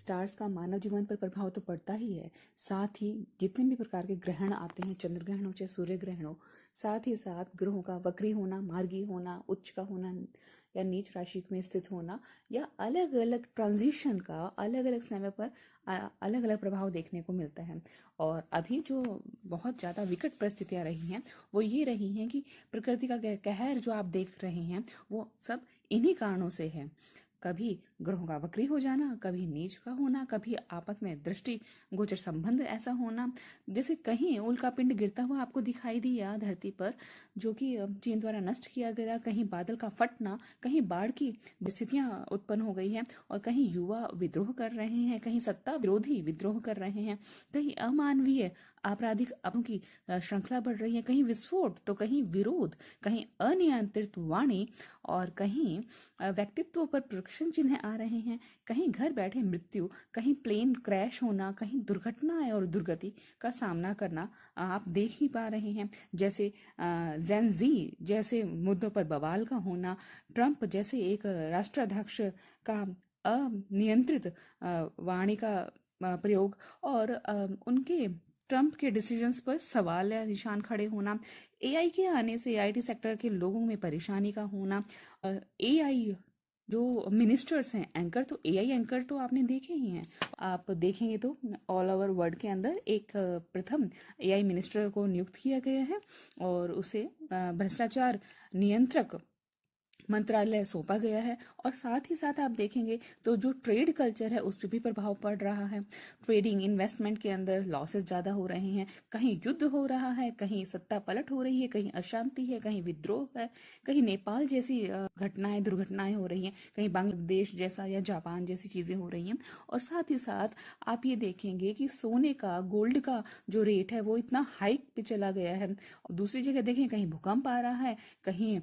Stars का मानव जीवन पर प्रभाव तो पड़ता ही है, साथ ही जितने भी प्रकार के ग्रहण आते हैं, चंद्र ग्रहण हो चाहे सूर्य ग्रहण हो, साथ ही साथ ग्रहों का वक्री होना, मार्गी होना, उच्च का होना या नीच राशि में स्थित होना, या अलग अलग ट्रांजिशन का अलग अलग समय पर अलग अलग प्रभाव देखने को मिलता है। और अभी जो बहुत ज़्यादा विकट परिस्थितियाँ रही हैं वो ये रही हैं कि प्रकृति का कहर जो आप देख रहे हैं वो सब इन्हीं कारणों से है। कभी ग्रहों का वक्री हो जाना, कभी नीच का होना, कभी आपस में दृष्टि गोचर संबंध ऐसा होना, जैसे कहीं उल्का पिंड गिरता हुआ आपको दिखाई दिया धरती पर जो कि चीन द्वारा नष्ट किया गया, कहीं बादल का फटना, कहीं बाढ़ की स्थितियां उत्पन्न हो गई हैं, और कहीं युवा विद्रोह कर रहे हैं, कहीं सत्ता विरोधी विद्रोह कर रहे हैं, कहीं अमानवीय आपराधिक अपराधों की श्रृंखला बढ़ रही है, कहीं विस्फोट तो कहीं विरोध, कहीं अनियंत्रित वाणी, और कहीं व्यक्तित्व पर प्रश्न चिन्ह आ रहे हैं, कहीं घर बैठे मृत्यु, कहीं प्लेन क्रैश होना, कहीं दुर्घटनाएं और दुर्गति का सामना करना आप देख ही पा रहे हैं। जैसे जेन जी जैसे मुद्दों पर बवाल का होना, ट्रंप जैसे एक राष्ट्राध्यक्ष का अनियंत्रित वाणी का प्रयोग, और उनके ट्रंप के डिसीजंस पर सवाल या निशान खड़े होना, एआई के आने से आईटी सेक्टर के लोगों में परेशानी का होना, एआई जो मिनिस्टर्स हैं, एंकर तो एआई एंकर तो आपने देखे ही हैं, आप देखेंगे तो ऑल ओवर वर्ल्ड के अंदर एक प्रथम एआई मिनिस्टर को नियुक्त किया गया है और उसे भ्रष्टाचार नियंत्रक मंत्रालय सौंपा गया है। और साथ ही साथ आप देखेंगे तो जो ट्रेड कल्चर है उस पर भी प्रभाव पड़ रहा है। ट्रेडिंग इन्वेस्टमेंट के अंदर लॉसेस ज़्यादा हो रहे हैं, कहीं युद्ध हो रहा है, कहीं सत्ता पलट हो रही है, कहीं अशांति है, कहीं विद्रोह है, कहीं नेपाल जैसी घटनाएं दुर्घटनाएं हो रही हैं, कहीं बांग्लादेश जैसा या जापान जैसी चीज़ें हो रही हैं। और साथ ही साथ आप ये देखेंगे कि सोने का, गोल्ड का जो रेट है वो इतना हाइक पे चला गया है। और दूसरी जगह देखें कहीं भूकंप आ रहा है, कहीं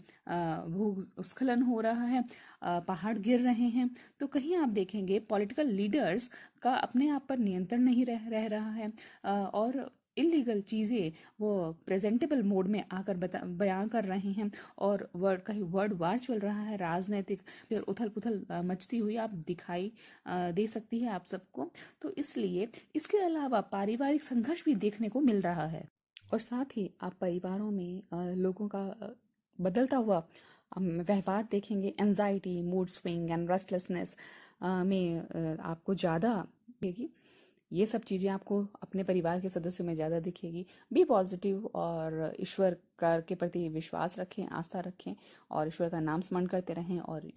भूस्खलन हो रहा है, पहाड़ गिर रहे हैं, तो कहीं आप देखेंगे पॉलिटिकल लीडर्स का अपने आप पर नियंत्रण नहीं रह रहा है, और इलीगल चीज़ें वो प्रेजेंटेबल मोड में आकर बयां कर रहे हैं, और कहीं वर्ड वार चल रहा है, राजनीतिक फिर उथल पुथल मचती हुई आप दिखाई दे सकती है आप सबको। तो इसलिए इसके अलावा पारिवारिक संघर्ष भी देखने को मिल रहा है, और साथ ही आप परिवारों में लोगों का बदलता हुआ व्यवहार देखेंगे। Anxiety, mood swing and restlessness में आपको ज़्यादा दिखेगी। ये सब चीज़ें आपको अपने परिवार के सदस्यों में ज़्यादा दिखेगी। बी पॉजिटिव और ईश्वर के प्रति विश्वास रखें, आस्था रखें, और ईश्वर का नाम स्मरण करते रहें, और